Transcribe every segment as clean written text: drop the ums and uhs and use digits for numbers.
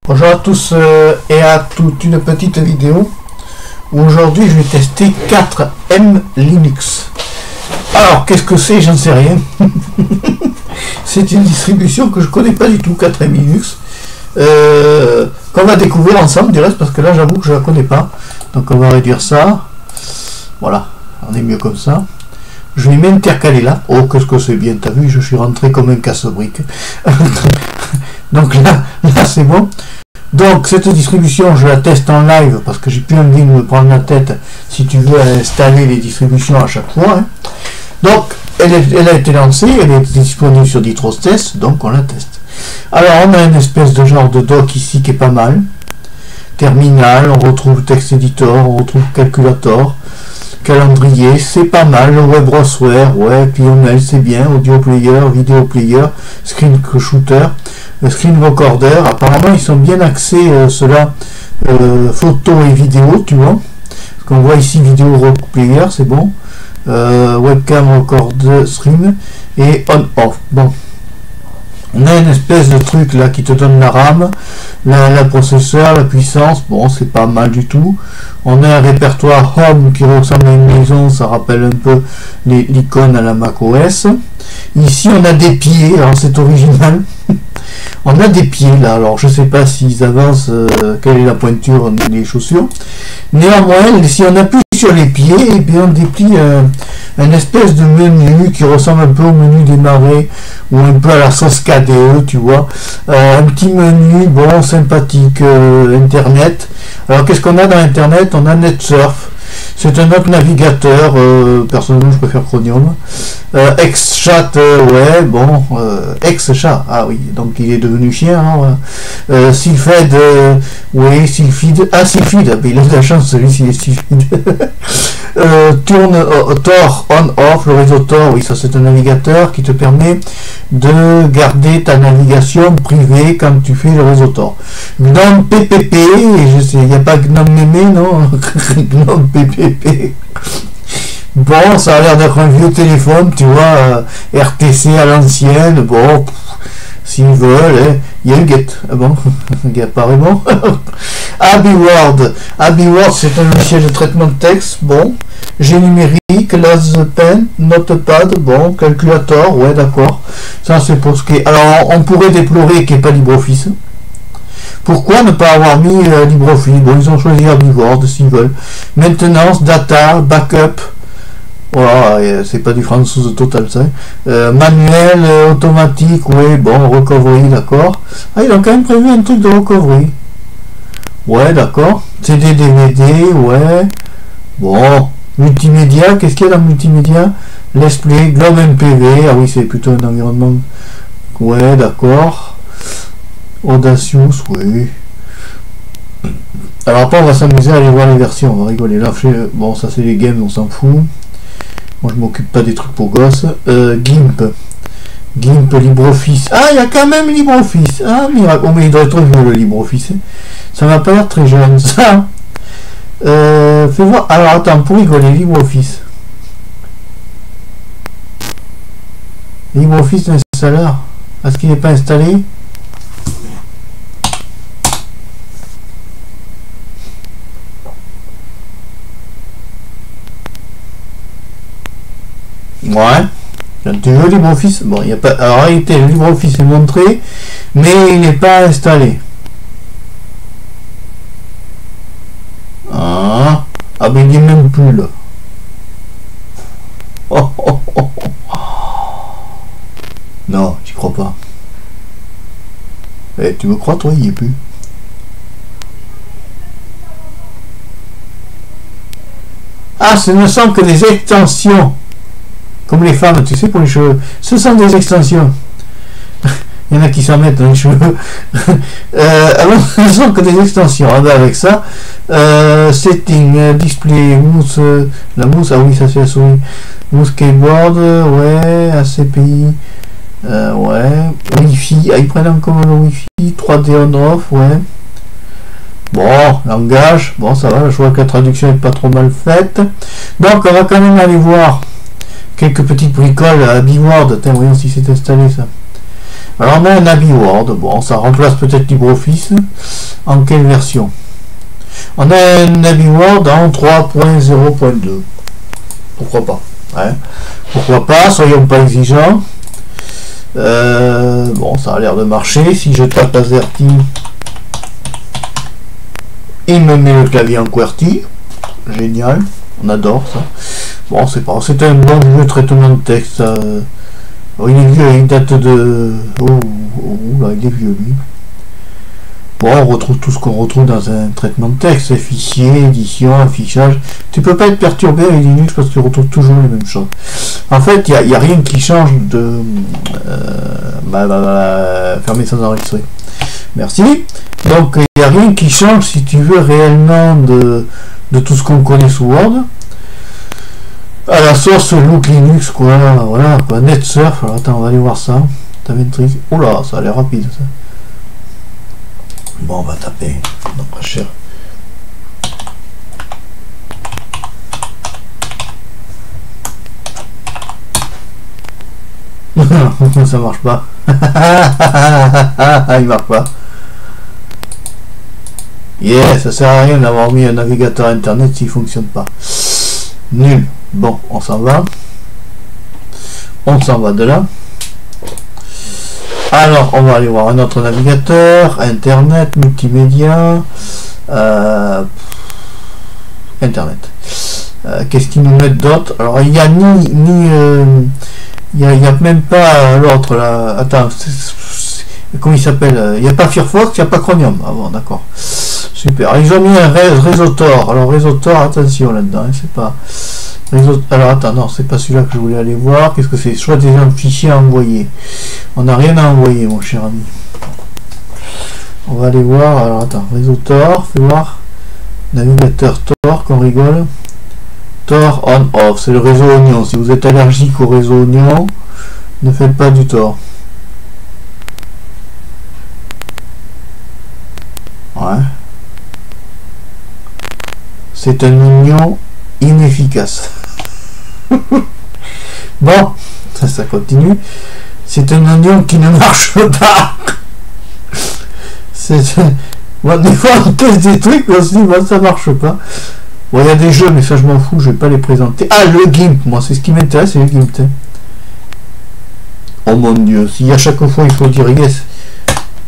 Bonjour à tous et à toutes, une petite vidéo où aujourd'hui je vais tester 4M Linux. Alors qu'est-ce que c'est? J'en sais rien. C'est une distribution que je connais pas du tout, 4M Linux, qu'on va découvrir ensemble du reste, parce que là j'avoue que je la connais pas. Donc on va réduire ça, voilà, on est mieux comme ça. Je vais m'intercaler là. Oh, qu'est-ce que c'est bien, t'as vu, je suis rentré comme un casse-brique. Donc là c'est bon. Donc cette distribution je la teste en live parce que j'ai plus envie de me prendre la tête si tu veux installer les distributions à chaque fois, hein. Donc elle a été lancée, elle est disponible sur DitroTest, donc on la teste. Alors on a une espèce de genre de dock ici qui est pas mal. Terminal, on retrouve Text Editor, on retrouve Calculator, calendrier, c'est pas mal, le web browser, ouais, PNL c'est bien, audio player, vidéo player, screen shooter, screen recorder, apparemment ils sont bien axés ceux-là, photo et vidéo, tu vois, parce qu'on voit ici vidéo player, c'est bon, webcam recorder stream et on off. Bon, on a une espèce de truc là qui te donne la RAM, la processeur, la puissance, bon c'est pas mal du tout. On a un répertoire Home qui ressemble à une maison, ça rappelle un peu l'icône à la macOS. Ici on a des pieds, alors c'est original. On a des pieds là, alors je sais pas s'ils avancent, quelle est la pointure des chaussures. Néanmoins, si on appuie sur les pieds, et bien on déplie un espèce de menu qui ressemble un peu au menu démarrer ou un peu à la sauce KDE, tu vois. Un petit menu, bon, sympathique, Internet. Alors qu'est-ce qu'on a dans Internet? On a NetSurf. C'est un autre navigateur, personnellement je préfère Chromium. Xchat, ouais, bon, Xchat, ah oui, donc il est devenu chien, hein, ouais. Sylphid, oui, Sylphid, ah Sylphid, il a de la chance celui-ci, est Sylphid. Tourne Tor on-off, le réseau Tor, oui, ça c'est un navigateur qui te permet de garder ta navigation privée quand tu fais le réseau Tor. GNOME PPP, je sais, il n'y a pas GNOME Mémé, non? GNOME PPP. Bon, ça a l'air d'être un vieux téléphone, tu vois, RTC à l'ancienne, bon, s'ils veulent, il y a une get, ah bon, il n'y a pas vraiment. AbiWord, c'est un logiciel de traitement de texte, bon, G-numérique, LaserPen, Notepad, bon, Calculator, ouais, d'accord, ça c'est pour ce qui est, alors on pourrait déplorer qu'il n'y ait pas LibreOffice. Pourquoi ne pas avoir mis LibreOffice? Bon, ils ont choisi AbiWord s'ils veulent. Maintenance, data, backup. Voilà, c'est pas du français total ça. Manuel, automatique, oui, bon, recovery, d'accord. Ah, ils ont quand même prévu un truc de recovery. Ouais, d'accord. CD, DVD, ouais. Bon, multimédia, qu'est-ce qu'il y a dans multimédia? Let's Play, Globe MPV, ah oui, c'est plutôt un environnement. Ouais, d'accord. Audacious, oui. Alors après on va s'amuser à aller voir les versions, on va rigoler. Là, bon ça c'est les games, on s'en fout. Moi je m'occupe pas des trucs pour gosses. GIMP, LibreOffice. Ah, il y a quand même LibreOffice. Ah, miracle. Oh mais il doit être vieux le LibreOffice. Ça m'a pas l'air très jeune ça. Fais voir. Alors attends, pour rigoler, LibreOffice. LibreOffice installeur. Est-ce qu'il n'est pas installé? Ouais, tu veux LibreOffice? Bon, il n'y a pas. Alors, en réalité, le LibreOffice est montré, mais il n'est pas installé. Ah, mais il n'est même plus là. Oh, oh, oh, oh. Non, j'y crois pas. Eh, tu me crois, toi, il n'y est plus. Ah, ce ne sont que des extensions. Comme les femmes, tu sais, pour les cheveux. Ce sont des extensions. Il y en a qui s'en mettent dans les cheveux. Alors, ce ne sont que des extensions. Ah ben avec ça, setting, display, mousse, la mousse, ah oui, ça c'est la souris. Mousse keyboard, ouais, ACPI, ouais, Wi-Fi, ah, ils prennent encore le Wi-Fi, 3D on-off, ouais. Bon, langage, bon ça va, je vois que la traduction est pas trop mal faite. Donc on va quand même aller voir quelques petites bricoles à AbiWord. Tiens, voyons si c'est installé ça. Alors on a un AbiWord, bon ça remplace peut-être LibreOffice. En quelle version? On a un NaviWorld en 3.0.2. Pourquoi pas, hein? Pourquoi pas, soyons pas exigeants. Bon, ça a l'air de marcher. Si je tape AZERTY, il me met le clavier en QWERTY. Génial, on adore ça. Bon, c'est pas, c'est un bon vieux traitement de texte. Il est vieux, il date de... Oh là, il est vieux lui. Bon, on retrouve tout ce qu'on retrouve dans un traitement de texte, fichier, édition, affichage. Tu peux pas être perturbé avec Linux parce que tu retrouves toujours les mêmes choses. En fait, il n'y a rien qui change de... fermer sans enregistrer. Merci. Donc, il n'y a rien qui change, si tu veux, réellement de tout ce qu'on connaît sous Word. À la source, Look Linux, quoi. Voilà, quoi. NetSurf. Alors, attends, on va aller voir ça. T'as maîtrise. Oh là, ça a l'air rapide, ça. Bon, on va taper. Non, pas cher. Ça marche pas. Il marche pas. Yeah, ça sert à rien d'avoir mis un navigateur internet s'il fonctionne pas. Nul. Bon, on s'en va. On s'en va de là. Alors, on va aller voir un autre navigateur, internet, multimédia, internet. Qu'est-ce qu'ils nous mettent d'autre? Alors, il n'y a il y a même pas l'autre là. Attends, comment il s'appelle? Il n'y a pas Firefox, il n'y a pas Chromium. Ah bon, d'accord. Super. Ils ont mis un réseau Tor. Alors, réseau Tor, attention là-dedans, hein, c'est pas. Alors attends, non, c'est pas celui-là que je voulais aller voir. Qu'est-ce que c'est? Choisir un fichier à envoyer. On n'a rien à envoyer, mon cher ami. On va aller voir. Alors attends, réseau Tor, fais voir. Navigateur Tor, qu'on rigole. Tor on off, c'est le réseau oignon. Si vous êtes allergique au réseau oignon, ne faites pas du Tor. Ouais. C'est un oignon inefficace. Bon, ça continue. C'est un oignon qui ne marche pas. Bon, des fois on teste des trucs aussi, moi ça marche pas. Bon, il y a des jeux, mais ça je m'en fous, je vais pas les présenter. Ah, le GIMP, moi c'est ce qui m'intéresse, c'est le GIMP. Oh mon dieu, si à chaque fois il faut dire yes.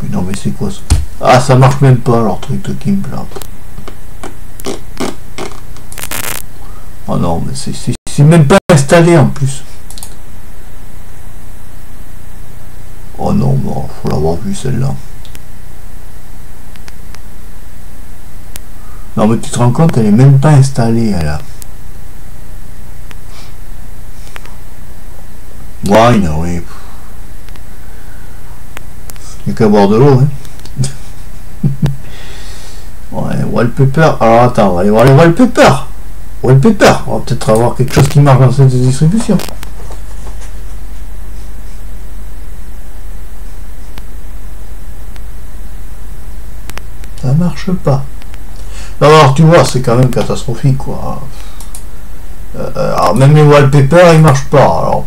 Mais non, mais c'est quoi ça? Ah, ça marche même pas leur truc de GIMP là. Oh non, mais c'est même pas installé en plus. Oh non, bon, faut l'avoir vu celle-là. Non mais tu te rends compte, elle est même pas installée, elle a. Ouais, non, oui. Il n'y a qu'à boire de l'eau, hein. Ouais, wallpaper. Alors attends, on va aller voir les wallpapers. Wallpaper, on va peut-être avoir quelque chose qui marche dans cette distribution. Ça marche pas. Alors tu vois, c'est quand même catastrophique quoi. Alors même les wallpapers ils marchent pas. Alors.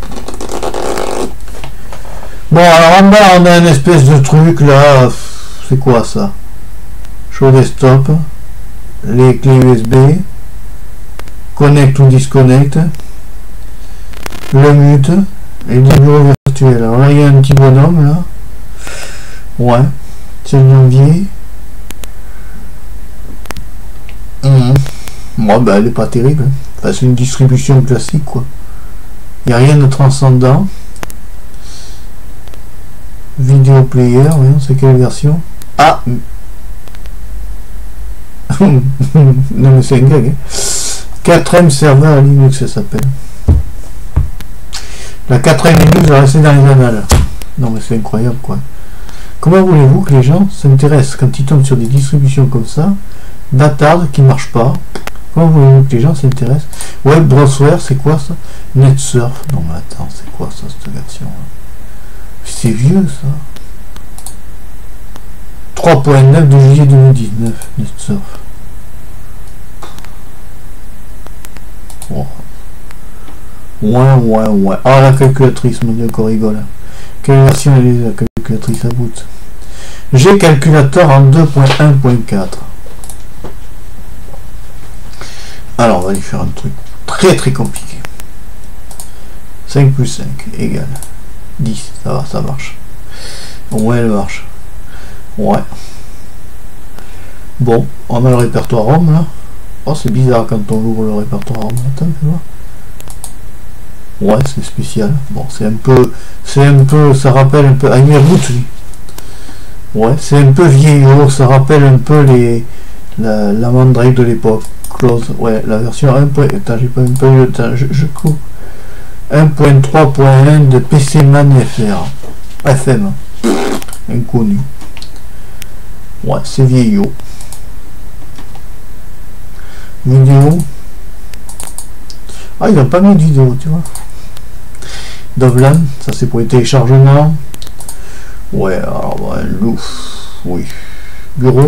Bon, alors en bas on a une espèce de truc là. C'est quoi ça? Show desktop, les clés USB. Connect ou disconnect, le mute et le bureau virtuel. Alors là il y a un petit bonhomme là. Ouais, c'est le janvier. Bon ben elle est pas terrible. Enfin, c'est une distribution classique quoi. Il n'y a rien de transcendant. Vidéo player, voyons c'est quelle version? Ah non mais c'est une gag. 4ème serveur Linux, ça s'appelle. La 4ème Linux va rester dans les annales. Non mais c'est incroyable quoi. Comment voulez-vous que les gens s'intéressent quand ils tombent sur des distributions comme ça, bâtardes, qui ne marchent pas? Comment voulez-vous que les gens s'intéressent? Web Browser, c'est quoi ça? NetSurf. Non mais attends, c'est quoi ça cette version? C'est vieux ça. 3.9 de juillet 2019, NetSurf. Oh. Ouais. Ah, la calculatrice, mon dieu, qu'on rigole. Quelle version est la calculatrice à bout? J'ai calculateur en 2.1.4. Alors, on va lui faire un truc très très compliqué. 5 plus 5 égale 10. Ça va, ça marche. Ouais, elle marche. Ouais. Bon, on a le répertoire ROM là. Oh, c'est bizarre quand on ouvre le répertoire ROM. Attends, fais voir. Ouais, c'est spécial. Bon, c'est un peu, ça rappelle un peu. Ah, il y a route, lui. Ouais, c'est un peu vieillot. Ça rappelle un peu la Mandrake de l'époque. Close. Ouais, la version 1. Attends, j'ai pas même pas eu le temps. Je coupe. 1.3.1 de PCman FR. FM. Inconnu. Ouais, c'est vieillot. Vidéo. Ah, ils n'ont pas mis de vidéo, tu vois. Dovlan, ça c'est pour les téléchargements. Ouais, alors, ouais, louf. Oui. Bureau.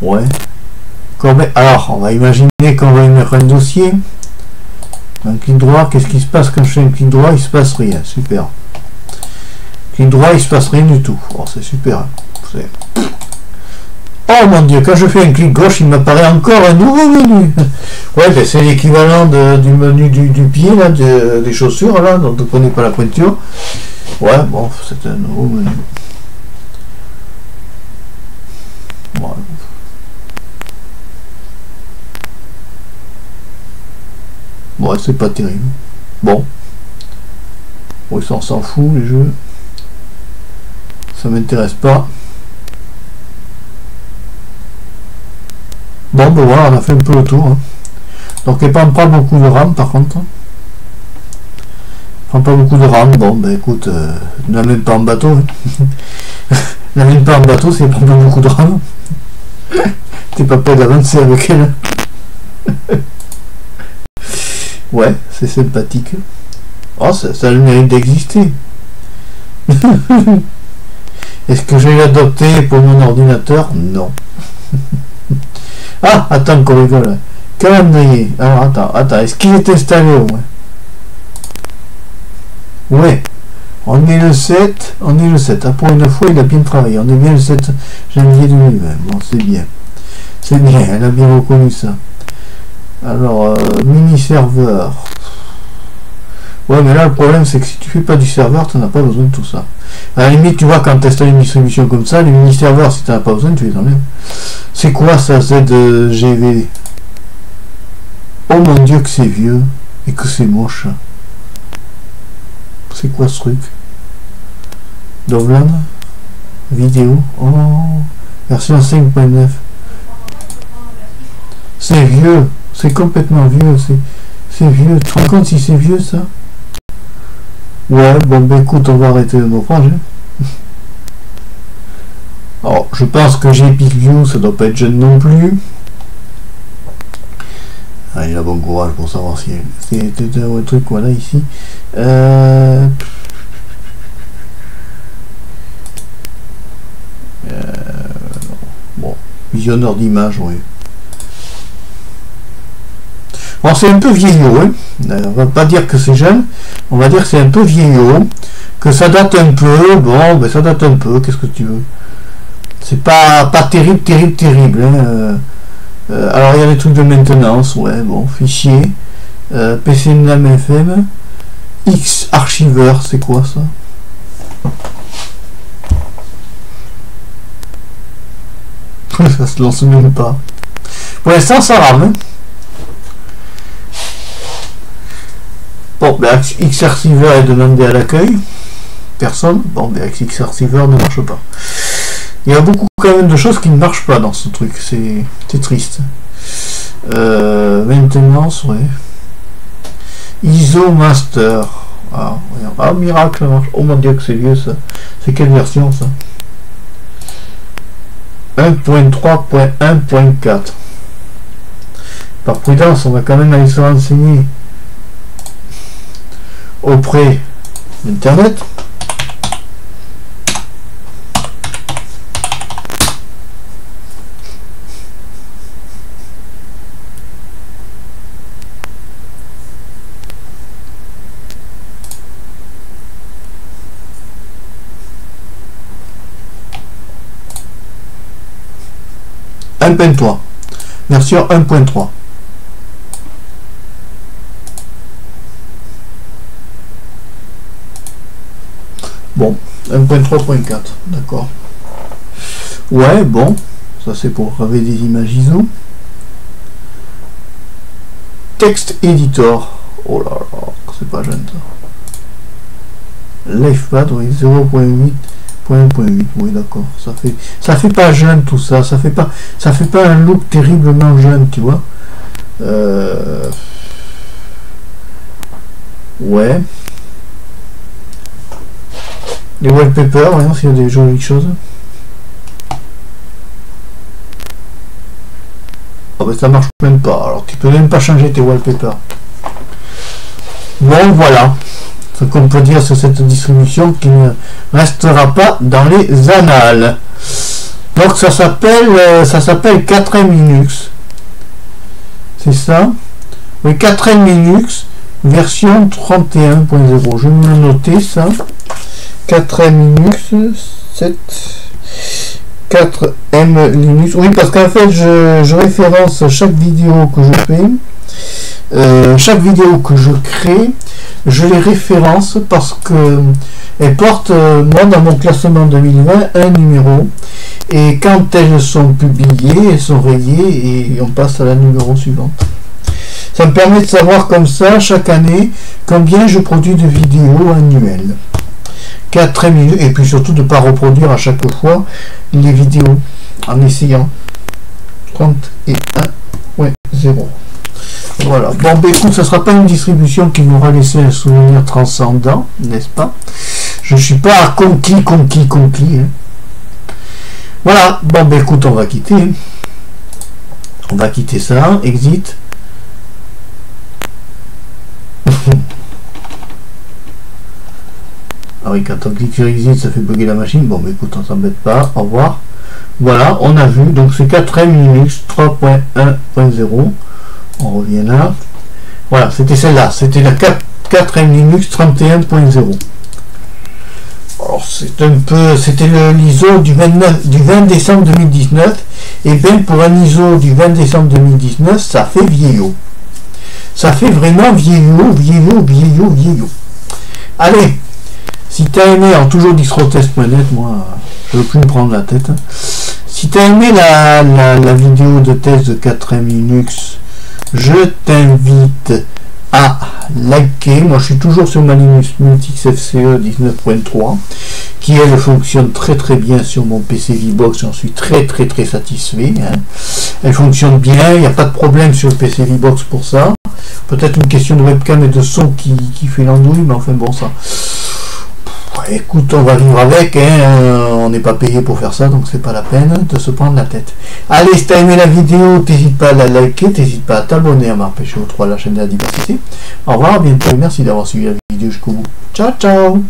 Ouais. Alors, on va imaginer qu'on va y mettre un dossier. Un clic droit, qu'est-ce qui se passe quand je fais un clic droit? Il se passe rien, super. Clic droit, il se passe rien du tout. Oh, c'est super. Oh mon dieu, quand je fais un clic gauche, il m'apparaît encore un nouveau menu. Ouais, ben c'est l'équivalent du menu du pied, là, des chaussures, là, dont on ne connaît pas la pointure. Ouais, bon, c'est un nouveau menu. Voilà. Ouais, c'est pas terrible. Bon. Oui, ça on s'en fout, les jeux. Ça m'intéresse pas. Bon, ben voilà, on a fait un peu le tour. Hein. Donc, il prend pas beaucoup de RAM, par contre. Il prend pas beaucoup de RAM. Bon, ben écoute, ne la mène pas en bateau. Hein. Ne la mène pas en bateau, c'est prend pas beaucoup de RAM. T'es pas prêt d'avancer avec elle. Ouais, c'est sympathique. Oh, ça a le mérite d'exister. Est-ce que je vais l'adopter pour mon ordinateur? Non. Ah, attends qu'on rigole. Calendrier. Alors, attends. Est-ce qu'il est installé au moins? Ouais. On est le 7. Ah, pour une fois, il a bien travaillé. On est bien le 7 janvier 2020. Bon, c'est bien. C'est bien, elle a bien reconnu ça. Alors, mini-serveur. Ouais, mais là, le problème, c'est que si tu fais pas du serveur, tu n'as pas besoin de tout ça. À la limite, tu vois, quand tu installes une distribution comme ça, les mini-serveurs, si tu n'as pas besoin, tu les enlèves. C'est quoi ça, ZGV? Oh mon dieu, que c'est vieux. Et que c'est moche. C'est quoi ce truc? Dovlan? Vidéo? Oh, version 5.9. C'est vieux. C'est complètement vieux. C'est vieux. Tu te rends compte si c'est vieux, ça? Ouais, bon, ben écoute, on va arrêter le naufrage. Hein. Alors, je pense que j'ai Epic View, ça doit pas être jeune non plus. Ah, il a bon courage pour savoir si c'était un truc, voilà, ici. Bon, visionneur d'image, oui. Bon, c'est un peu vieillot, hein. On va pas dire que c'est jeune, on va dire que c'est un peu vieillot, que ça date un peu, bon, ben ça date un peu, qu'est-ce que tu veux. C'est pas terrible, hein. Alors il y a des trucs de maintenance, ouais, bon, fichier, PC NAM FM, X archiveur, c'est quoi ça? Ça se lance même pas. Pour l'instant ça rame, hein. Bon, ben X-Archiver est demandé à l'accueil. Personne. Bon, ben X-Archiver ne marche pas. Il y a beaucoup quand même de choses qui ne marchent pas dans ce truc. C'est triste. Maintenance, ouais. ISO Master. Ah, miracle, ça marche. Oh mon dieu, que c'est vieux ça. C'est quelle version ça? 1.3.1.4. Par prudence, on va quand même aller se renseigner auprès d'Internet. 1.3. Version 1.3. Bon, 1.3.4, d'accord. Ouais, bon, ça c'est pour graver des images ISO. Text Editor. Oh là là, c'est pas jeune ça. LivePad, oui, 0.8.1.8, oui d'accord. Ça fait pas jeune tout ça, ça fait pas un look terriblement jeune, tu vois. Ouais. Les wallpapers, voyons s'il y a des jolies choses. Oh ben ça marche même pas, alors tu peux même pas changer tes wallpapers. Bon voilà ce qu'on peut dire sur cette distribution qui ne restera pas dans les annales. Donc ça s'appelle 4M Linux. C'est ça? Oui, 4M Linux version 31.0. Je vais me noter ça. 4M Linux 7 4M Linux. Oui, parce qu'en fait je référence chaque vidéo que je fais, chaque vidéo que je crée, je les référence parce que elles portent, moi dans mon classement 2020, un numéro, et quand elles sont publiées, elles sont rayées et on passe à la numéro suivante. Ça me permet de savoir comme ça chaque année combien je produis de vidéos annuelles. 4 minutes, et puis surtout de ne pas reproduire à chaque fois les vidéos en essayant. 31.0. Voilà. Bon, ben écoute, ça sera pas une distribution qui m'aura laissé un souvenir transcendant, n'est-ce pas? Je suis pas conquis. Hein. Voilà. Bon, ben écoute, on va quitter. Hein. On va quitter ça. Exit. Ah oui, quand on clique sur Exit, ça fait bugger la machine. Bon, mais écoute, on s'embête pas. Au revoir. Voilà, on a vu. Donc, c'est 4M Linux 3.1.0. On revient là. Voilà, c'était celle-là. C'était la 4M Linux 31.0. Alors, c'est un peu... C'était l'ISO du 20 décembre 2019. Et bien, pour un ISO du 20 décembre 2019, ça fait vieillot. Ça fait vraiment vieillot. Allez, si tu as aimé, alors toujours distrotest.net, moi je veux plus me prendre la tête. Hein. Si tu as aimé la vidéo de test de 4M Linux, je t'invite à liker. Moi je suis toujours sur ma Linux Multix FCE 19.3 qui elle fonctionne très bien sur mon PC VBox. J'en suis très satisfait. Hein. Elle fonctionne bien, il n'y a pas de problème sur le PC VBox pour ça. Peut-être une question de webcam et de son qui fait l'andouille, mais enfin bon, ça. Écoute, on va vivre avec, hein. On n'est pas payé pour faire ça, donc c'est pas la peine de se prendre la tête. Allez, si tu as aimé la vidéo, n'hésite pas à la liker, n'hésite pas à t'abonner à Marpéchaud 3, la chaîne de la diversité. Au revoir, à bientôt, merci d'avoir suivi la vidéo jusqu'au bout. Ciao.